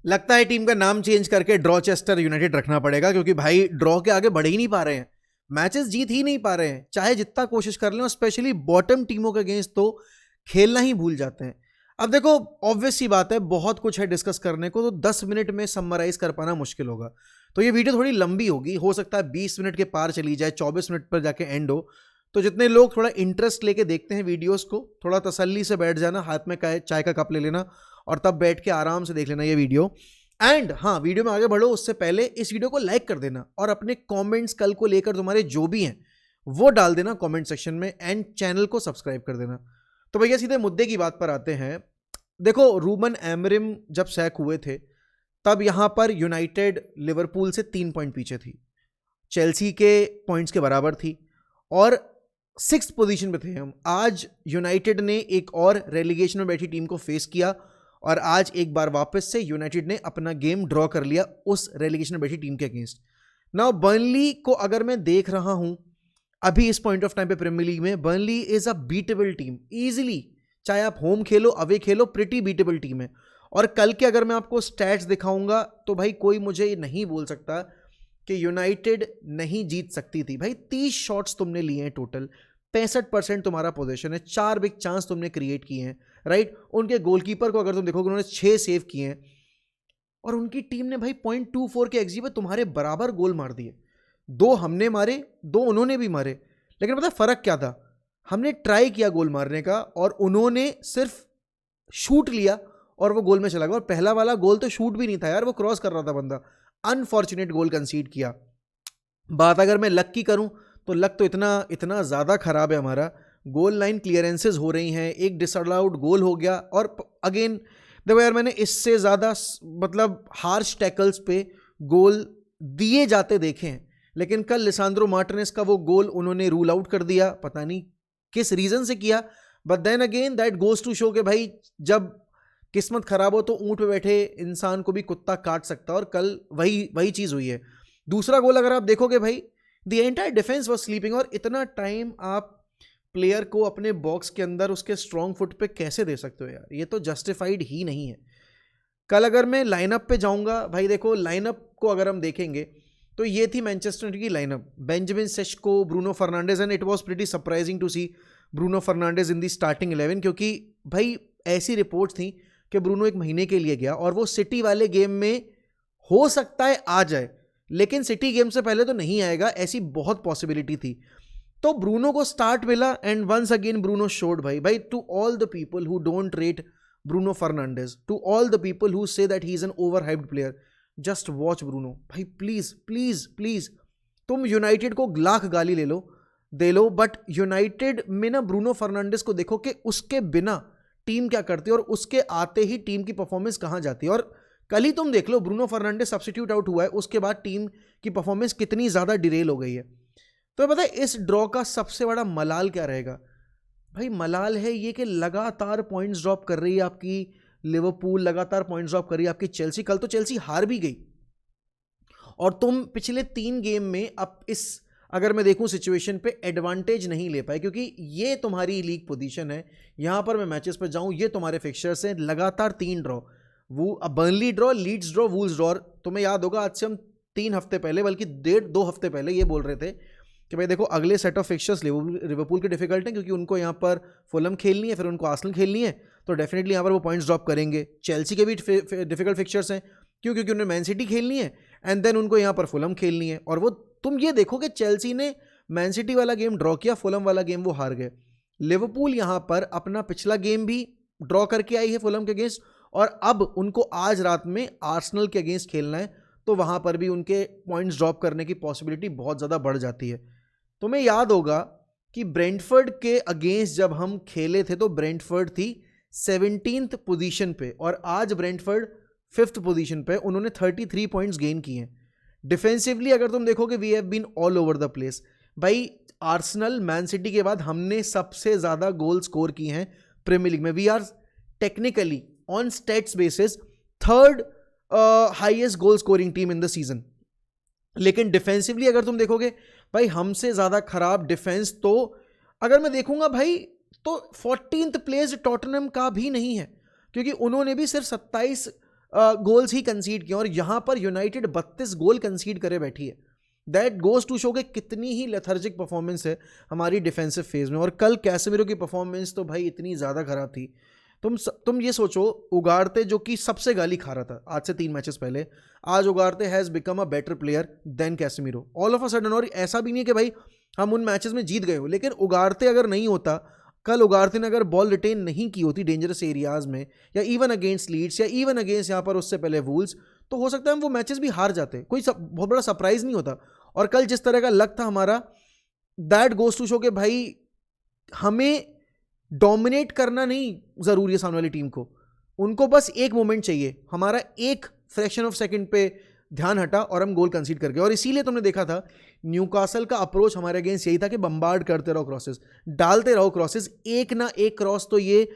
लगता है टीम का नाम चेंज करके ड्रॉचेस्टर यूनाइटेड रखना पड़ेगा, क्योंकि भाई ड्रॉ के आगे बढ़ ही नहीं पा रहे हैं, मैचेस जीत ही नहीं पा रहे हैं, चाहे जितना कोशिश कर लें, और स्पेशली बॉटम टीमों के अगेंस्ट तो खेलना ही भूल जाते हैं। अब देखो, ऑब्वियस सी बात है, बहुत कुछ है डिस्कस करने को, तो 10 मिनट में समराइज कर पाना मुश्किल होगा, तो ये वीडियो थोड़ी लंबी होगी, हो सकता है 20 मिनट के पार चली जाए, 24 मिनट पर जाके एंड हो। तो जितने लोग थोड़ा इंटरेस्ट लेके देखते हैं वीडियोस को, थोड़ा तसल्ली से बैठ जाना, हाथ में चाय का कप ले लेना और तब बैठ के आराम से देख लेना ये वीडियो। एंड हाँ, वीडियो में आगे बढ़ो उससे पहले इस वीडियो को लाइक कर देना और अपने कमेंट्स कल को लेकर तुम्हारे जो भी हैं वो डाल देना कमेंट सेक्शन में, एंड चैनल को सब्सक्राइब कर देना। तो भैया सीधे मुद्दे की बात पर आते हैं। देखो, रूबन एमरिम जब सैक हुए थे तब यहां पर यूनाइटेड लिवरपूल से 3 पॉइंट पीछे थी, चेल्सी के पॉइंट्स के बराबर थी और 6th पोजीशन पे थे हम। आज यूनाइटेड ने एक और रेलीगेशन में बैठी टीम को फेस किया और आज एक बार वापस से यूनाइटेड ने अपना गेम ड्रॉ कर लिया उस रेलीगेशन में बैठी टीम के अगेंस्ट। नाउ बर्नली को अगर मैं देख रहा हूं अभी इस पॉइंट ऑफ टाइम पे प्रीमियर लीग में, Burnley is a beatable team easily, चाहे आप होम खेलो अवे खेलो, प्रिटी बीटेबल टीम है। और कल के अगर मैं आपको स्टैट्स दिखाऊंगा तो भाई कोई मुझे ये नहीं बोल सकता कि यूनाइटेड नहीं जीत सकती थी। भाई 30 शॉट्स तुमने लिए हैं टोटल, 65% तुम्हारा पोजीशन है, 4 बिग चांस तुमने क्रिएट किए हैं, राइट। उनके गोलकीपर को अगर तुम देखोगे उन्होंने 6 सेव किए हैं और उनकी टीम ने भाई 0.24 के एक्सजी पे तुम्हारे बराबर गोल मार दिए। 2 हमने मारे, 2 उन्होंने भी मारे, लेकिन पता फर्क क्या था, हमने ट्राई किया गोल मारने का और उन्होंने सिर्फ शूट लिया और वो गोल में चला गया। और पहला वाला गोल तो शूट भी नहीं था यार, वो क्रॉस कर रहा था बंदा, अनफॉर्चुनेट गोल कंसीड किया। बात अगर मैं लक की करूं तो लक तो इतना ज़्यादा खराब है हमारा, गोल लाइन क्लियरेंसेज हो रही हैं, एक डिसअलाउड गोल हो गया। और अगेन देखो यार, मैंने इससे ज़्यादा मतलब हार्श टैकल्स पे गोल दिए जाते देखे हैं, लेकिन कल लिसांद्रो मार्टिनेज का वो गोल उन्होंने रूल आउट कर दिया, पता नहीं किस रीज़न से किया, but then again that goes to show कि भाई जब किस्मत खराब हो तो ऊँट पे बैठे इंसान को भी कुत्ता काट सकता है, और कल वही चीज़ हुई है। दूसरा गोल अगर आप देखोगे भाई, the entire defence was sleeping, और इतना टाइम आप प्लेयर को अपने बॉक्स के अंदर उसके स्ट्रॉन्ग फुट पे कैसे दे सकते हो यार, ये तो जस्टिफाइड ही नहीं है। कल अगर मैं लाइनअप पे जाऊंगा भाई, देखो लाइनअप को अगर हम देखेंगे तो ये थी मैनचेस्टर की lineup, Benjamin Sesko, Bruno Fernandes, and it was pretty surprising to see Bruno Fernandes in the starting 11, क्योंकि भाई ऐसी रिपोर्ट थी कि ब्रूनो 1 महीने के लिए गया और वो सिटी वाले गेम में हो सकता है आ जाए, लेकिन सिटी गेम से पहले तो नहीं आएगा, ऐसी बहुत पॉसिबिलिटी थी। तो ब्रूनो को स्टार्ट मिला and once again Bruno showed भाई to all the people who don't rate Bruno Fernandes, to all the people who say that he is an overhyped player, just watch Bruno भाई, please please please. तुम United को लाख गाली दे लो, but United में ना Bruno Fernandes को देखो कि उसके बिना टीम क्या करती है और उसके आते ही टीम की परफॉर्मेंस कहां जाती है। और कल ही तुम देख लो, ब्रूनो फर्नांडिस सब्स्टिट्यूट आउट हुआ है, उसके बाद टीम की परफॉर्मेंस कितनी ज्यादा डिरेल हो गई है। तो पता है इस ड्रॉ का सबसे बड़ा मलाल क्या रहेगा भाई, मलाल है ये कि लगातार पॉइंट्स ड्रॉप कर रही है आपकी लिवरपूल, लगातार पॉइंट्स ड्रॉप कर रही है आपकी चेल्सी। कल तो चेल्सी हार भी गई और तुम पिछले 3 गेम में अब इस अगर मैं देखूं सिचुएशन पे एडवांटेज नहीं ले पाए, क्योंकि ये तुम्हारी लीग पोजीशन है, यहां पर मैं मैचेस पे जाऊं, ये तुम्हारे फिक्चर्स हैं, लगातार 3 ड्रॉ, वो Burnley draw, Leeds draw, Wolves draw. तुम्हें याद होगा आज से हम 3 हफ्ते पहले, बल्कि 1.5-2 हफ्ते पहले ये बोल रहे थे कि भाई देखो अगले सेट ऑफ फिक्चर्स लिवरपूल के डिफिकल्ट हैं, क्योंकि उनको यहाँ पर फुलम खेलनी है, फिर उनको आर्सेनल खेलनी है, तो डेफिनेटली यहाँ पर वो पॉइंट्स ड्रॉप करेंगे। चेल्सी के भी डिफिकल्ट फिक्चर्स हैं, क्योंकि उन्हें मैन सिटी खेलनी है एंड देन उनको यहाँ पर फुलम खेलनी है। और वो तुम ये देखो कि चेल्सी ने मैन सिटी वाला गेम ड्रॉ किया, फुलम वाला गेम वो हार गए। लिवरपूल यहाँ पर अपना पिछला गेम भी ड्रॉ करके आई है फुलम के अगेंस्ट, और अब उनको आज रात में आर्सेनल के अगेंस्ट खेलना है, तो वहाँ पर भी उनके पॉइंट्स ड्रॉप करने की पॉसिबिलिटी बहुत ज़्यादा बढ़ जाती है। तुम्हें याद होगा कि ब्रेंटफोर्ड के अगेंस्ट जब हम खेले थे तो ब्रेंटफोर्ड थी 17th पोजीशन पे और आज ब्रेंटफोर्ड 5th पोजीशन पे, उन्होंने 33 पॉइंट्स गेन किए हैं। डिफेंसिवली अगर तुम देखोगे we have been all over the place भाई, आर्सेनल मैन सिटी के बाद हमने सबसे ज़्यादा गोल स्कोर किए हैं प्रीमियर लीग में। We are technically on stats basis 3rd highest goal scoring team in the season, लेकिन डिफेंसिवली अगर तुम देखोगे भाई हमसे ज़्यादा खराब डिफेंस तो अगर मैं देखूंगा भाई तो 14th प्लेस टॉटनहम का भी नहीं है, क्योंकि उन्होंने भी सिर्फ 27 गोल्स ही कंसीड किए और यहां पर यूनाइटेड 32 गोल कंसीड करे बैठी है। दैट गोज टू शो के कितनी ही लेथर्जिक परफॉर्मेंस है हमारी डिफेंसिव फेज में। और कल कैसेमिरो की परफॉर्मेंस तो भाई इतनी ज़्यादा खराब थी। तुम ये सोचो, उगारते जो कि सबसे गाली खा रहा था आज से 3 मैचेस पहले, आज Ugarte has become a better player than Casemiro all of a sudden. और ऐसा भी नहीं है कि भाई हम उन मैचेस में जीत गए हो, लेकिन उगारते अगर नहीं होता, कल उगारते ने अगर बॉल रिटेन नहीं की होती डेंजरस एरियाज में, या इवन अगेंस्ट लीड्स, या इवन अगेंस्ट यहाँ पर उससे पहले वूल्स, तो हो सकता है हम वो मैचेस भी हार जाते, कोई बहुत बड़ा सरप्राइज नहीं होता। और कल जिस तरह का लक था हमारा, दैट गोज टू शो के भाई हमें डोमिनेट करना नहीं जरूरी है सामने वाली टीम को, उनको बस एक मोमेंट चाहिए, हमारा एक फ्रैक्शन ऑफ सेकंड पे ध्यान हटा और हम गोल कंसीड कर गए। और इसीलिए तुमने देखा था न्यूकासल का अप्रोच हमारे अगेंस्ट यही था कि बम्बार्ड करते रहो क्रॉसेस, डालते रहो क्रॉसेस, एक ना एक क्रॉस तो ये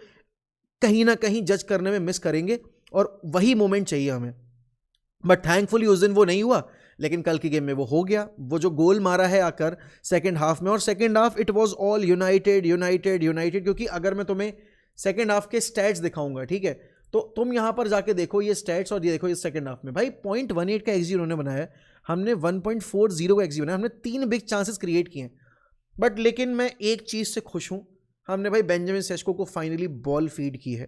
कहीं ना कहीं जज करने में मिस करेंगे, और वही मोमेंट चाहिए हमें। बट थैंकफुली उस दिन वो नहीं हुआ, लेकिन कल की गेम में वो हो गया। वो जो गोल मारा है आकर सेकंड हाफ में, और second half it was all United United United. क्योंकि अगर मैं तुम्हें सेकंड हाफ के स्टैट्स दिखाऊंगा, ठीक है, तो तुम यहां पर जाके देखो ये स्टैट्स और ये देखो ये सेकंड हाफ में भाई 0.18 का एक्सजी उन्होंने बनाया, हमने 1.40 का एक्सजी बनाया, हमने 3 बिग चांसेस क्रिएट किए। बट लेकिन मैं एक चीज़ से खुश हूँ, हमने भाई बेंजामिन सेस्को को फाइनली बॉल फीड की है।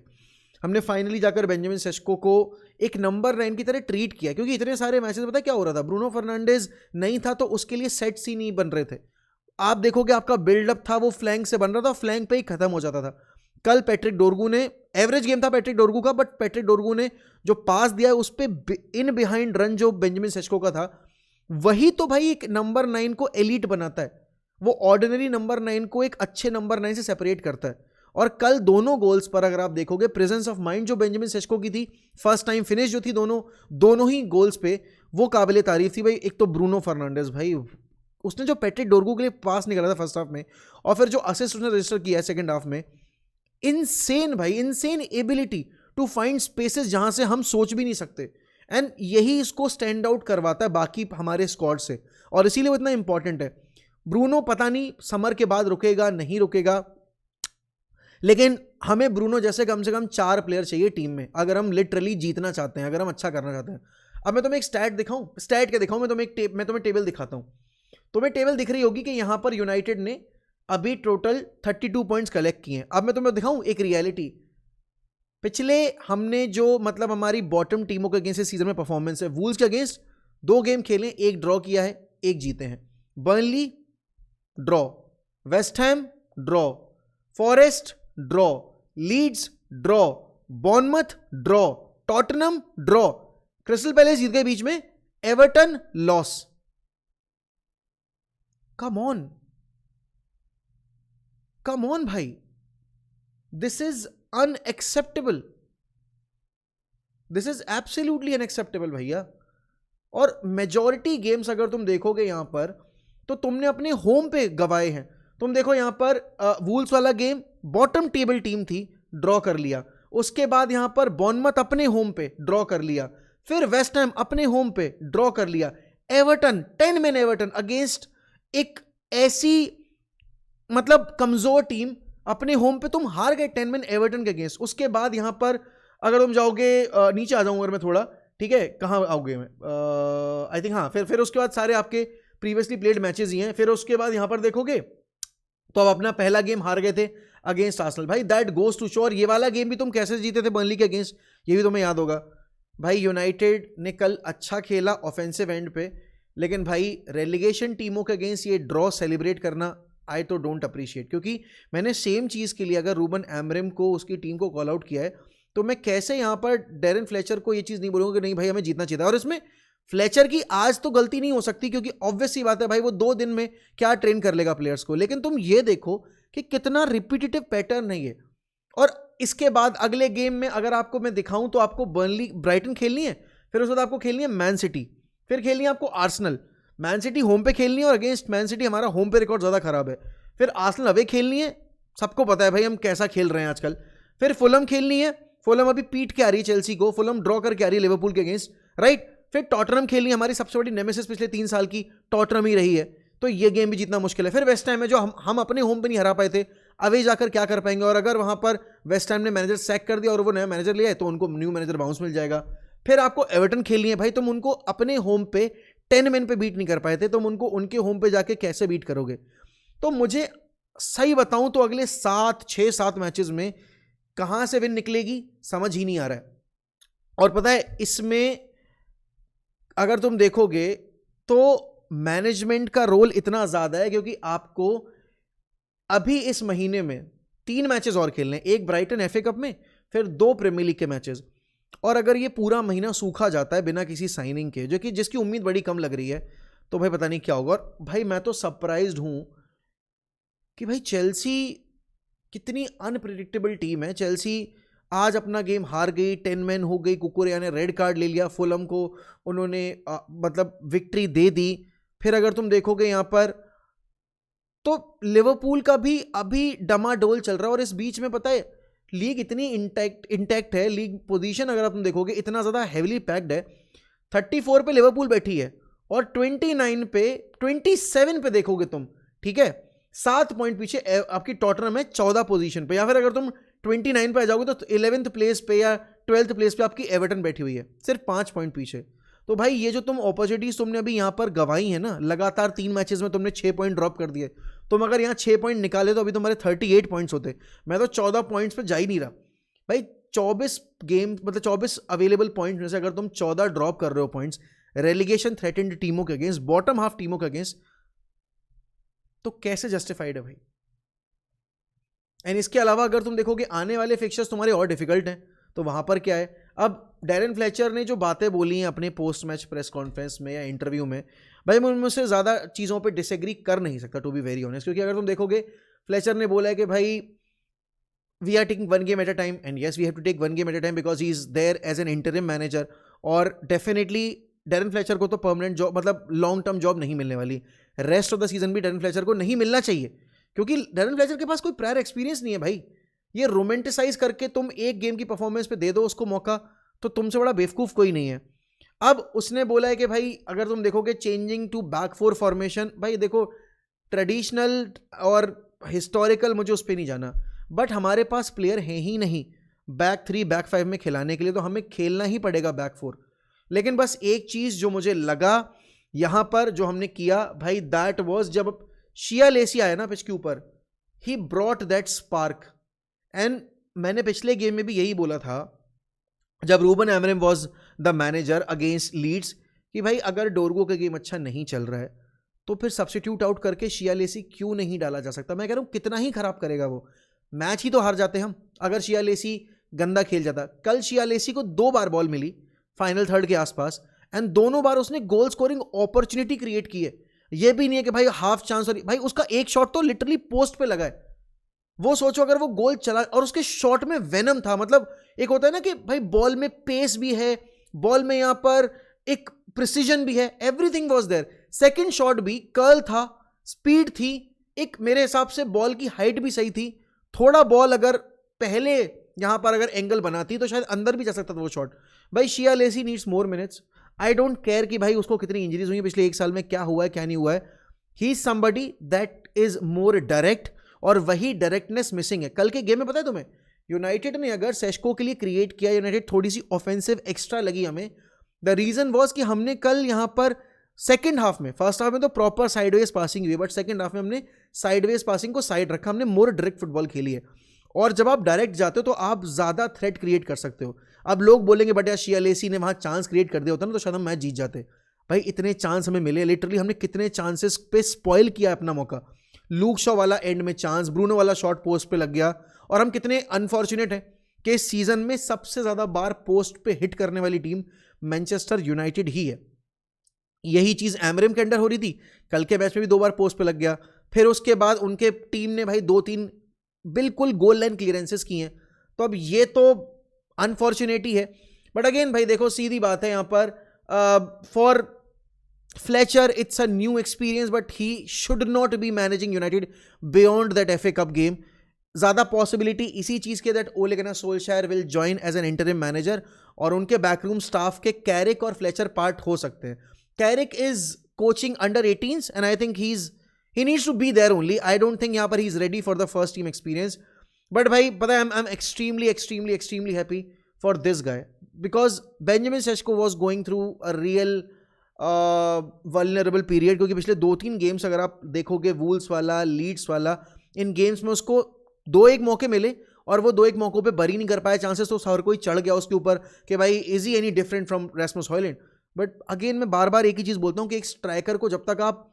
हमने फाइनली जाकर बेंजामिन सेस्को को एक नंबर 9 की तरह ट्रीट किया। क्योंकि इतने सारे मैचेस पता क्या हो रहा था, ब्रूनो फर्नांडिस नहीं था तो उसके लिए सेट्स ही नहीं बन रहे थे। आप देखोगे आपका बिल्डअप था वो फ्लैंक से बन रहा था, फ्लैंक पे ही खत्म हो जाता था। कल पैट्रिक डोरगू ने, एवरेज गेम था पैट्रिक डोरगू का, बट पैट्रिक डोरगू ने जो पास दिया है उस पर इन बिहाइंड रन जो बेंजामिन सेस्को का था, वही तो भाई एक नंबर 9 को एलीट बनाता है, वो ऑर्डिनरी नंबर 9 को एक अच्छे नंबर 9 से सेपरेट करता है। और कल दोनों गोल्स पर अगर आप देखोगे प्रेजेंस ऑफ माइंड जो बेंजामिन सेस्को की थी, फर्स्ट टाइम फिनिश जो थी दोनों ही गोल्स पे, वो काबिले तारीफ थी भाई। एक तो ब्रूनो फर्नांडिस भाई, उसने जो पैट्रिक डोरगू के लिए पास निकाला था फर्स्ट हाफ में, और फिर जो असिस्ट उसने रजिस्टर किया है सेकंड हाफ में, इनसेन भाई, insane ability to find spaces जहां से हम सोच भी नहीं सकते। एंड यही इसको स्टैंड आउट करवाता है बाकी हमारे स्क्वाड से, और इसीलिए वो इतना इंपॉर्टेंट है। ब्रूनो पता नहीं समर के बाद रुकेगा नहीं रुकेगा, लेकिन हमें ब्रूनो जैसे कम से कम 4 प्लेयर चाहिए टीम में, अगर हम लिटरली जीतना चाहते हैं, अगर हम अच्छा करना चाहते हैं। अब मैं तुम्हें एक स्टैट दिखाऊं, स्टैट क्या दिखाऊं, मैं तुम्हें टेबल दिखाता हूं। तुम्हें टेबल दिख रही होगी कि यहां पर यूनाइटेड ने अभी टोटल 32 पॉइंट्स कलेक्ट किए हैं। अब मैं तुम्हें दिखाऊं एक रियलिटी, पिछले हमने जो मतलब हमारी बॉटम टीमों के अगेंस्ट सीजन में परफॉर्मेंस है, वूल्स के अगेंस्ट 2 गेम खेले, 1 ड्रॉ किया है, 1 जीते हैं। Burnley draw, West Ham draw, Forest draw, Leeds draw, Bournemouth draw, Tottenham draw, Crystal Palace जीत गए बीच में, एवर्टन लॉस। कम ऑन भाई, this is unacceptable, this is absolutely unacceptable भैया। और मेजॉरिटी गेम्स अगर तुम देखोगे यहां पर, तो तुमने अपने होम पे गवाए हैं। तुम देखो यहां पर वूल्स वाला गेम बॉटम टेबल टीम थी, ड्रॉ कर लिया। उसके बाद यहां पर बॉर्नमथ अपने होम पे ड्रॉ कर लिया, फिर वेस्ट हैम अपने होम पे ड्रॉ कर लिया, एवर्टन 10 मैन एवर्टन अगेंस्ट एक ऐसी मतलब कमजोर टीम, अपने होम पे तुम हार गए 10 मैन एवर्टन के अगेंस्ट। उसके बाद यहां पर अगर तुम जाओगे, नीचे आ जाऊंगा मैं थोड़ा, ठीक है, कहां आओगे मैं, आई थिंक हाँ, फिर उसके बाद सारे आपके प्रीवियसली प्लेड मैचेस ही हैं। फिर उसके बाद यहां पर देखोगे तो अब अपना पहला गेम हार गए थे अगेंस्ट आर्सेनल भाई, दैट गोज टू शो। और ये वाला गेम भी तुम कैसे जीते थे बर्नली के अगेंस्ट, ये भी तुम्हें याद होगा भाई। यूनाइटेड ने कल अच्छा खेला ऑफेंसिव एंड पे, लेकिन भाई रेलिगेशन टीमों के अगेंस्ट ये ड्रॉ सेलिब्रेट करना आई तो डोंट अप्रिशिएट। क्योंकि मैंने सेम चीज़ के लिए अगर रूबन एमरिम को उसकी टीम को कॉल आउट किया है, तो मैं कैसे यहाँ पर डेरन फ्लेचर को ये चीज़ नहीं बोलूँगा कि नहीं भाई हमें जीतना चाहिए था। और इसमें फ्लेचर की आज तो गलती नहीं हो सकती, क्योंकि ऑब्वियस सी बात है भाई, वो 2 दिन में क्या ट्रेन कर लेगा प्लेयर्स को। लेकिन तुम ये देखो कि कितना रिपीटेटिव पैटर्न है ये। और इसके बाद अगले गेम में अगर आपको मैं दिखाऊं, तो आपको बर्नली ब्राइटन खेलनी है, फिर उसके बाद आपको खेलनी है मैन सिटी, फिर खेलनी है आपको आर्सेनल। मैन सिटी होम पे खेलनी है, और अगेंस्ट मैन सिटी हमारा होम पे रिकॉर्ड ज़्यादा खराब है। फिर आर्सेनल अवे खेलनी है, सबको पता है भाई हम कैसा खेल रहे हैं आजकल। फिर फुलम खेलनी है, फुलम अभी पीट के आ रही है चेल्सी को, फुलम ड्रॉ करके आ रही है लिवरपूल के अगेंस्ट, राइट। फिर टॉटनहम खेलनी है, हमारी सबसे बड़ी नेमेसिस पिछले 3 साल की टॉटनहम ही रही है, तो ये गेम भी जीतना मुश्किल है। फिर वेस्ट हैम है, जो हम अपने होम पे नहीं हरा पाए थे, अवे जाकर क्या कर पाएंगे। और अगर वहां पर वेस्ट हैम ने मैनेजर सैक कर दिया और वो नया मैनेजर लिया है, तो उनको न्यू मैनेजर बाउंस मिल जाएगा। फिर आपको एवर्टन खेलनी है भाई, तुम उनको अपने होम पे 10 मैन पे बीट नहीं कर पाए थे, तुम उनको उनके होम पे जाके कैसे बीट करोगे? तो मुझे सही बताऊं तो अगले 6-7 मैचेस में कहां से विन निकलेगी समझ ही नहीं आ रहा है। और पता है इसमें अगर तुम देखोगे तो मैनेजमेंट का रोल इतना ज्यादा है, क्योंकि आपको अभी इस महीने में 3 मैचेस और खेलने, एक ब्राइटन एफए कप में, फिर 2 प्रीमियर लीग के मैचेस। और अगर ये पूरा महीना सूखा जाता है बिना किसी साइनिंग के, जो कि जिसकी उम्मीद बड़ी कम लग रही है, तो भाई पता नहीं क्या होगा। और भाई मैं तो सरप्राइज्ड हूं कि भाई चेल्सी कितनी अनप्रिडिक्टेबल टीम है। चेल्सी आज अपना गेम हार गई, 10 मैन हो गई, कुकुरेया ने रेड कार्ड ले लिया, फुलम को उन्होंने मतलब विक्ट्री दे दी। फिर अगर तुम देखोगे यहां पर तो लिवरपूल का भी अभी डमाडोल चल रहा है। और इस बीच में पता है लीग इतनी इंटैक्ट है, लीग पोजीशन अगर तुम देखोगे इतना ज्यादा हेविली पैक्ड है। 34 पे लिवरपूल बैठी है और 29 पे 27 पे देखोगे तुम, ठीक है, 7 पॉइंट पीछे आपकी टॉटनहम है 14 पोजीशन पे। या फिर अगर तुम 29 पे आ जाओगे तो 11th प्लेस पे या 12th प्लेस पे आपकी एवर्टन बैठी हुई है, सिर्फ 5 पॉइंट पीछे। तो भाई ये जो तुम अपॉर्चुनिटीज तुमने अभी यहां पर गवाई है ना, लगातार 3 मैचेस में तुमने 6 पॉइंट ड्रॉप कर दिए। तुम अगर यहां 6 पॉइंट निकाले तो अभी तुम्हारे 38 पॉइंट्स होते। मैं तो 14 पॉइंट्स पे जा ही नहीं रहा भाई। 24 गेम मतलब 24 अवेलेबल पॉइंट्स में से अगर तुम 14 ड्रॉप कर रहे हो पॉइंट्स रेलिगेशन थ्रेटेंड टीमों के अगेंस्ट, बॉटम हाफ टीमों के अगेंस्ट, तो कैसे जस्टिफाइड है भाई? एंड इसके अलावा अगर तुम देखोगे आने वाले फिक्चर्स तुम्हारे और डिफिकल्ट हैं, तो वहां पर क्या है? अब डैरेन फ्लेचर ने जो बातें बोली हैं अपने पोस्ट मैच प्रेस कॉन्फ्रेंस में या इंटरव्यू में, भाई मैं उनमें से ज़्यादा चीज़ों पे डिसएग्री कर नहीं सकता टू बी वेरी ऑनेस्ट। क्योंकि अगर तुम देखोगे फ्लेचर ने बोला है कि भाई we are taking 1 game at a time, and yes we have to take 1 game at a time because he is there as an interim manager. और डेफिनेटली डैरेन फ्लेचर को तो परमानेंट जॉब मतलब long term job नहीं मिलने वाली। Rest of the season भी Darren Fletcher को नहीं मिलना चाहिए, क्योंकि डैरेन फ्लेचर के पास कोई प्रायर एक्सपीरियंस नहीं है भाई। ये रोमांटिसाइज करके तुम एक गेम की परफॉर्मेंस पे दे दो उसको मौका, तो तुमसे बड़ा बेवकूफ कोई नहीं है। अब उसने बोला है कि भाई अगर तुम देखोगे चेंजिंग टू बैक 4 फॉर्मेशन, भाई देखो ट्रेडिशनल और हिस्टोरिकल मुझे उस पर नहीं जाना, बट हमारे पास प्लेयर हैं ही नहीं बैक 3 बैक 5 में खिलाने के लिए, तो हमें खेलना ही पड़ेगा बैक 4। लेकिन बस एक चीज जो मुझे लगा यहां पर जो हमने किया भाई, दैट वाज जब शिया लेसी आया ना पिच के ऊपर, he brought that spark. And मैंने पिछले गेम में भी यही बोला था जब Ruben Amorim was the manager against Leeds, कि भाई अगर डोरगो का गेम अच्छा नहीं चल रहा है तो फिर सब्स्टिट्यूट आउट करके शिया लेसी क्यों नहीं डाला जा सकता? मैं कह रहा हूं कितना ही खराब करेगा वो, मैच ही तो हार जाते हम अगर शिया लेसी गंदा खेल जाता। कल शिया लेसी को 2 बार बॉल मिली फाइनल थर्ड के आसपास, एंड दोनों बार उसने गोल स्कोरिंग अपॉर्चुनिटी क्रिएट की है। ये भी नहीं है कि भाई हाफ चांस, और भाई उसका एक शॉट तो लिटरली पोस्ट पे लगा है। वो सोचो अगर वो गोल चला, और उसके शॉट में वेनम था, मतलब एक होता है ना कि भाई बॉल में पेस भी है, बॉल में यहां पर एक प्रिसीजन भी है, everything was there. Second shot भी कर्ल था, स्पीड थी, एक मेरे हिसाब से बॉल की हाइट भी सही थी। थोड़ा बॉल अगर पहले यहां पर अगर एंगल बनाती तो शायद अंदर भी जा सकता था वो शॉट। भाई Shea Lacey needs more minutes. I don't care कि भाई उसको कितनी इंजरीज हुई है पिछले 1 साल में, क्या हुआ है क्या नहीं हुआ है। He is somebody that is more direct, और वही डायरेक्टनेस मिसिंग है। कल के गेम में पता है तुम्हें, यूनाइटेड ने अगर सेस्को के लिए क्रिएट किया, यूनाइटेड थोड़ी सी ऑफेंसिव एक्स्ट्रा लगी हमें। द रीजन वाज कि हमने कल यहां पर सेकंड हाफ में, फर्स्ट हाफ में तो प्रॉपर साइडवेज पासिंग हुई, बट सेकंड हाफ में हमने साइडवेज पासिंग को साइड रखा, हमने मोर डायरेक्ट फुटबॉल खेली है। और जब आप डायरेक्ट जाते हो तो आप ज्यादा थ्रेट क्रिएट कर सकते हो। अब लोग बोलेंगे बट यार शिया लेसी ने वहां चांस क्रिएट कर दिया होता ना तो शायद हम मैच जीत जाते। भाई इतने चांस हमें मिले, लिटरली हमने कितने चांसेस पे स्पॉइल किया अपना मौका। लूक शॉ वाला एंड में चांस, ब्रूनो वाला शॉट पोस्ट पे लग गया, और हम कितने अनफॉर्चुनेट हैं कि इस सीजन में सबसे ज्यादा बार पोस्ट पे हिट करने वाली टीम मैनचेस्टर यूनाइटेड ही है। यही चीज एमरेम के अंडर हो रही थी, कल के मैच में भी 2 बार पोस्ट पे लग गया। फिर उसके बाद उनके टीम ने भाई 2-3 बिल्कुल गोल लाइन क्लियरेंसेस की हैं। तो अब ये तो अनफॉर्चुनेट ही है, बट अगेन भाई देखो सीधी बात है यहां पर for Fletcher, it's a new experience, but he should not be managing United beyond that FA Cup game. ज़्यादा पॉसिबिलिटी इसी चीज़ के that Ole Gunnar Solskjaer will join as an interim manager, और उनके बैकरूम स्टाफ के Carrick और Fletcher part हो सकते हैं। Carrick is coaching under 18s and I think he needs to be there only. I don't think यहाँ पर he is ready for the first team experience. But भाई पता है I am extremely extremely extremely happy for this guy. Because Benjamin Sesko was going through a real vulnerable period, क्योंकि पिछले 2-3 games अगर आप देखोगे, वूल्स वाला, लीड्स वाला, इन गेम्स में उसको 2-1 मौके मिले और वो 2-1 मौकों पे बरी नहीं कर पाया चांसेस, तो हर कोई चढ़ गया उसके ऊपर कि भाई is he any different from Rasmus Hojlund. But again मैं बार बार एक ही चीज़ बोलता हूँ कि एक स्ट्राइकर को जब तक आप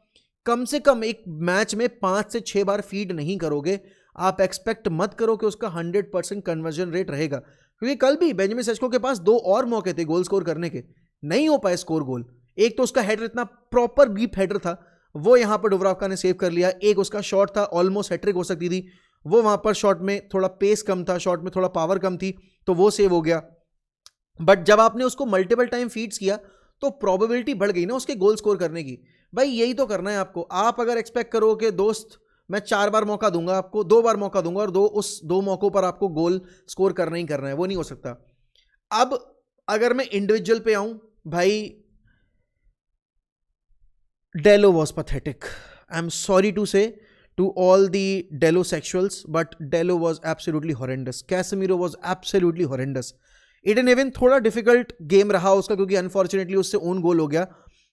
कम से कम एक मैच में 5 से 6 बार फीड नहीं करोगे, आप एक्सपेक्ट मत करो कि उसका 100% कन्वर्जन रेट रहेगा, क्योंकि कल भी बेंजामिन सेस्को के पास 2 और मौके थे गोल स्कोर करने के, नहीं हो पाए स्कोर गोल। एक तो उसका हेडर इतना प्रॉपर डीप हेडर था, वो यहां पर डुब्रावका ने सेव कर लिया। एक उसका शॉट था, ऑलमोस्ट हैट्रिक हो सकती थी, वो वहां पर शॉट में थोड़ा पेस कम था, शॉट में थोड़ा पावर कम थी, तो वो सेव हो गया। बट जब आपने उसको मल्टीपल टाइम फीड्स किया तो प्रोबेबिलिटी बढ़ गई ना उसके गोल स्कोर करने की। भाई यही तो करना है आपको। आप अगर एक्सपेक्ट करो कि दोस्त मैं 4 बार मौका दूंगा आपको, 2 बार मौका दूंगा और उस 2 मौकों पर आपको गोल स्कोर करना ही करना है, वो नहीं हो सकता। अब अगर मैं इंडिविजुअल पे आऊं, भाई Dalot was pathetic. I am sorry to say to all the Delo sexuals, but Delo was absolutely horrendous. Casemiro was absolutely horrendous. Eden Heaven थोड़ा डिफिकल्ट गेम रहा उसका, क्योंकि अनफॉर्चुनेटली उससे ओन गोल हो गया,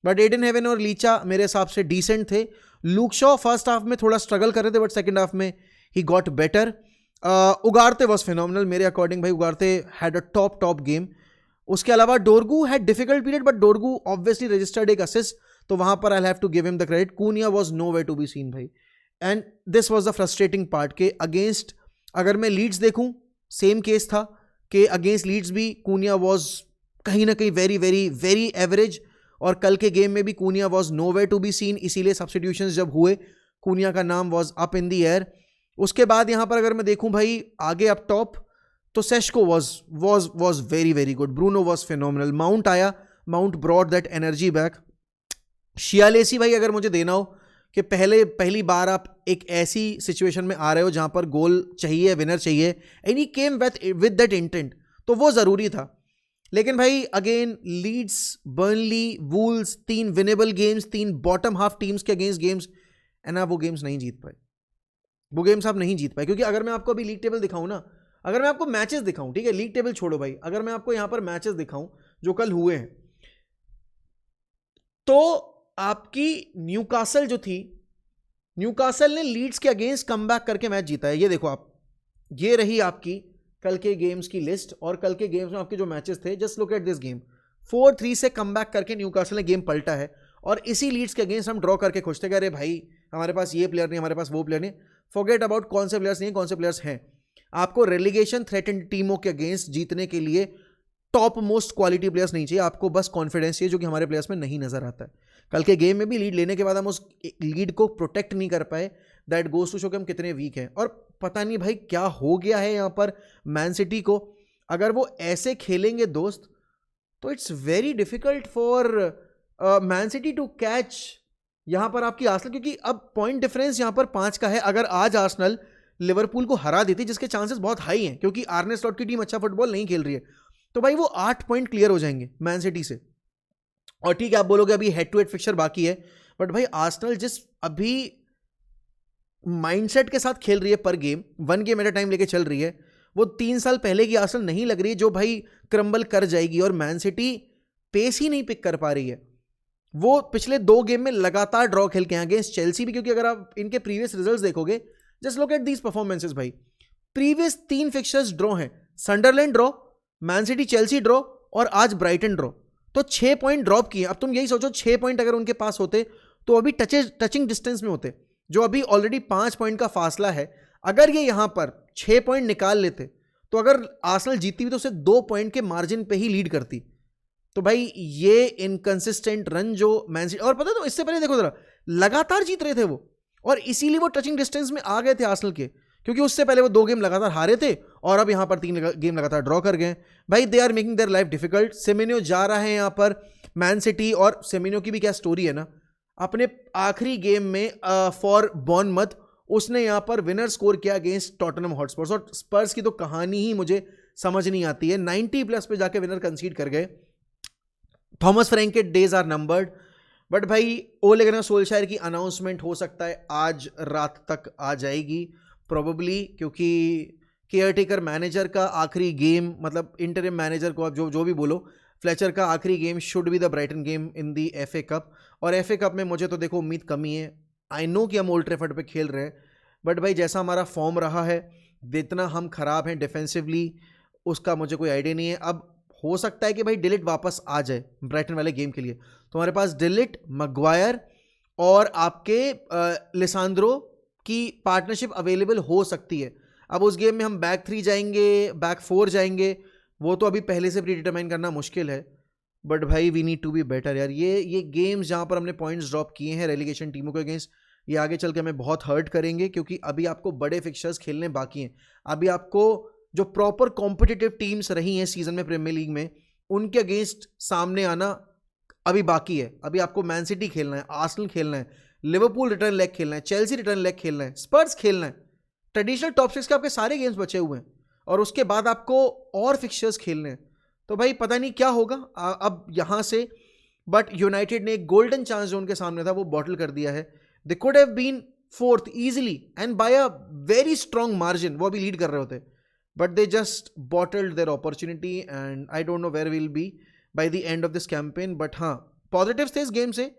बट एडन हेवन और लीचा मेरे हिसाब से डिसेंट थे। लूक शॉ फर्स्ट हाफ में थोड़ा स्ट्रगल कर रहे थे, बट सेकंड हाफ में ही got better. Ugarte was phenomenal मेरे अकॉर्डिंग, भाई Ugarte had a top game. उसके अलावा Dorgu had difficult period, but Dorgu obviously registered एक असिस्ट, तो वहां पर I have to give him the credit. Cunha was no way to be seen भाई, and this was the frustrating part के against, अगर मैं लीड्स देखूं same case था कि अगेंस्ट लीड्स भी कूनिया वॉज कहीं ना कहीं वेरी वेरी वेरी एवरेज, और कल के गेम में भी Cunha was no way to be seen, इसीलिए सब्स्टिट्यूशंस जब हुए कूनिया का नाम was up in the air. उसके बाद यहां पर अगर मैं देखूं भाई आगे अप टॉप, तो Sesko was very very good, Bruno was phenomenal, Mount आया, Mount brought that energy back. Shea Lacey भाई अगर मुझे देना हो कि पहली बार आप एक ऐसी सिचुएशन में आ रहे हो जहां पर गोल चाहिए, विनर चाहिए, and he came with that intent, तो वो जरूरी था। लेकिन भाई again Leeds, Burnley, Wolves, 3 winnable games, 3 bottom half teams के अगेंस्ट गेम्स, एंड आप वो गेम्स नहीं जीत पाए, वो गेम्स आप नहीं जीत पाए। क्योंकि अगर मैं आपको अभी लीग टेबल दिखाऊं ना, अगर मैं आपको मैचेस दिखाऊं, ठीक है लीग टेबल छोड़ो भाई, अगर मैं आपको यहां पर मैचेस दिखाऊं जो कल हुए हैं, तो आपकी न्यूकासल जो थी, न्यूकासल ने लीड्स के अगेंस्ट कमबैक करके मैच जीता है। ये देखो आप, ये रही आपकी कल के गेम्स की लिस्ट, और कल के गेम्स में आपके जो मैचेस थे, just look at this game, 4-3 से कमबैक करके न्यूकासल ने गेम पलटा है, और इसी लीड्स के अगेंस्ट हम ड्रॉ करके खुश थे कि अरे भाई हमारे पास ये प्लेयर नहीं, हमारे पास वो प्लेयर नहीं। फॉरगेट अबाउट कौन से प्लेयर्स नहीं, कौन से प्लेयर्स हैं। आपको रेलीगेशन थ्रेटेंड टीमों के अगेंस्ट जीतने के लिए टॉप मोस्ट क्वालिटी प्लेयर्स नहीं चाहिए, आपको बस कॉन्फिडेंस चाहिए, जो कि हमारे प्लेयर्स में नहीं नजर आता है। कल के गेम में भी लीड लेने के बाद हम उस लीड को प्रोटेक्ट नहीं कर पाए, दैट गोज टू शो कि हम कितने वीक हैं। और पता नहीं भाई क्या हो गया है यहाँ पर मैन सिटी को, अगर वो ऐसे खेलेंगे दोस्त, तो it's very difficult for Man City to catch यहाँ पर आपकी आर्सेनल, क्योंकि अब पॉइंट डिफरेंस यहाँ पर 5 का है। अगर आज आर्सेनल लिवरपूल को हरा देती, जिसके चांसेस बहुत हाई हैं क्योंकि आर्ने स्लॉट की टीम अच्छा फुटबॉल नहीं खेल रही है, तो भाई वो 8 पॉइंट क्लियर हो जाएंगे मैन सिटी से। और ठीक है आप बोलोगे अभी हेड टू हेड फिक्चर बाकी है, बट भाई आर्सेनल जिस अभी माइंडसेट के साथ खेल रही है पर game, 1 game at a time लेके चल रही है, वो 3 साल पहले की आर्सेनल नहीं लग रही है जो भाई क्रम्बल कर जाएगी। और मैन सिटी पेस ही नहीं पिक कर पा रही है। वो पिछले 2 गेम में लगातार ड्रॉ खेल के अगेंस्ट चेल्सी भी, क्योंकि अगर आप इनके प्रीवियस रिजल्ट्स देखोगे, just look at these performances भाई, प्रीवियस 3 फिक्चर्स ड्रॉ हैं, Sunderland draw, Man City Chelsea draw, और आज ब्राइटन ड्रॉ, तो 6 पॉइंट ड्रॉप किए। अब तुम यही सोचो 6 पॉइंट अगर उनके पास होते तो अभी टचिंग डिस्टेंस में होते, जो अभी ऑलरेडी 5 पॉइंट का फासला है। अगर ये यहां पर 6 पॉइंट निकाल लेते, तो अगर आर्सेनल जीती भी तो उसे 2 पॉइंट के मार्जिन पे ही लीड करती। तो भाई ये इनकंसिस्टेंट रन जो मैन सिटी, और पता है तो इससे पहले देखो जरा, लगातार जीत रहे थे वो, और इसीलिए वो टचिंग डिस्टेंस में आ गए थे आर्सेनल के, क्योंकि उससे पहले वो 2 गेम लगातार हारे थे, और अब यहां पर 3 गेम लगातार ड्रॉ कर गए। भाई they are making their life difficult. Semenyo जा रहा है यहां पर मैन सिटी, और सेमेन्यो की भी क्या स्टोरी है ना, अपने आखिरी गेम में फॉर बॉर्नमथ उसने यहां पर विनर स्कोर किया अगेंस्ट टॉटनहम हॉटस्पर्स, और स्पर्स की तो कहानी ही मुझे समझ नहीं आती है, 90+ पे जाके विनर कंसीड कर गए। थॉमस फ्रैंक के डेज आर नंबर्ड, बट भाई ओले गुनार सोल्शायर की अनाउंसमेंट हो सकता है आज रात तक आ जाएगी प्रोबेबली, क्योंकि केयरटेकर मैनेजर का आखिरी गेम, मतलब इंटरिम मैनेजर को आप जो भी बोलो, फ्लेचर का आखिरी game should be the Brighton game in the FA cup. और FA कप में मुझे तो देखो उम्मीद कमी है। आई नो कि हम ओल्ड ट्रैफर्ड पे खेल रहे हैं, बट भाई जैसा हमारा फॉर्म रहा है, जितना हम खराब हैं डिफेंसिवली, उसका मुझे कोई आइडिया नहीं है। अब हो सकता है कि भाई डिलिट वापस आ जाए ब्राइटन वाले गेम के लिए, तो हमारे पास डिलिट, मैग्वायर और आपके लिसांद्रो की पार्टनरशिप अवेलेबल हो सकती है। अब उस गेम में हम बैक 3 जाएंगे, बैक 4 जाएंगे, वो तो अभी पहले से प्री डिटरमाइन करना मुश्किल है। बट भाई we need to be better यार। ये गेम्स जहाँ पर हमने पॉइंट्स ड्रॉप किए हैं रेलीगेशन टीमों के अगेंस्ट, ये आगे चल के हमें बहुत हर्ट करेंगे, क्योंकि अभी आपको बड़े फिक्चर्स खेलने बाकी हैं। अभी आपको जो प्रॉपर कॉम्पिटिटिव टीम्स रही हैं सीजन में प्रीमियर लीग में, उनके अगेंस्ट सामने आना अभी बाकी है। अभी आपको मैन सिटी खेलना है, आर्सेनल खेलना है, लिवरपूल रिटर्न लेग खेलना है, चेल्सी रिटर्न लेग खेलना है, स्पर्स खेलना है। ट्रेडिशनल टॉप 6 के आपके सारे गेम्स बचे हुए हैं, और उसके बाद आपको और फिक्चर्स खेलने हैं। तो भाई पता नहीं क्या होगा अब यहाँ से। बट यूनाइटेड ने एक गोल्डन चांस जो उनके सामने था वो बॉटल कर दिया है। They could have been fourth easily and by a very strong margin, वो अभी लीड कर रहे होते, but they just bottled their opportunity and I don't know where will be by the end of this campaign. But हाँ, positives थे इस game से,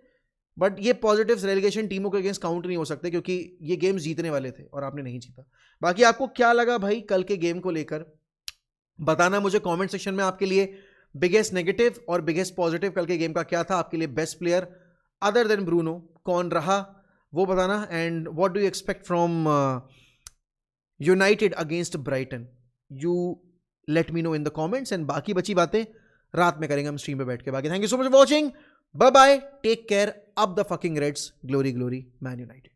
but ये पॉजिटिव्स रेलीगेशन टीमों के अगेंस्ट काउंट नहीं हो सकते, क्योंकि ये गेम्स जीतने वाले थे और आपने नहीं जीता। बाकी आपको क्या लगा भाई कल के गेम को लेकर, बताना मुझे कमेंट सेक्शन में। आपके लिए बिगेस्ट नेगेटिव और बिगेस्ट पॉजिटिव कल के गेम का क्या था, आपके लिए best player other than Bruno कौन रहा वो बताना। And what do you expect from United against Brighton, you let me know in the comments. एंड बाकी बची बातें रात में करेंगे हम स्ट्रीम पे बैठ के। बाकी thank you so much for watching, bye bye, take care, up the fucking reds, glory glory Man United.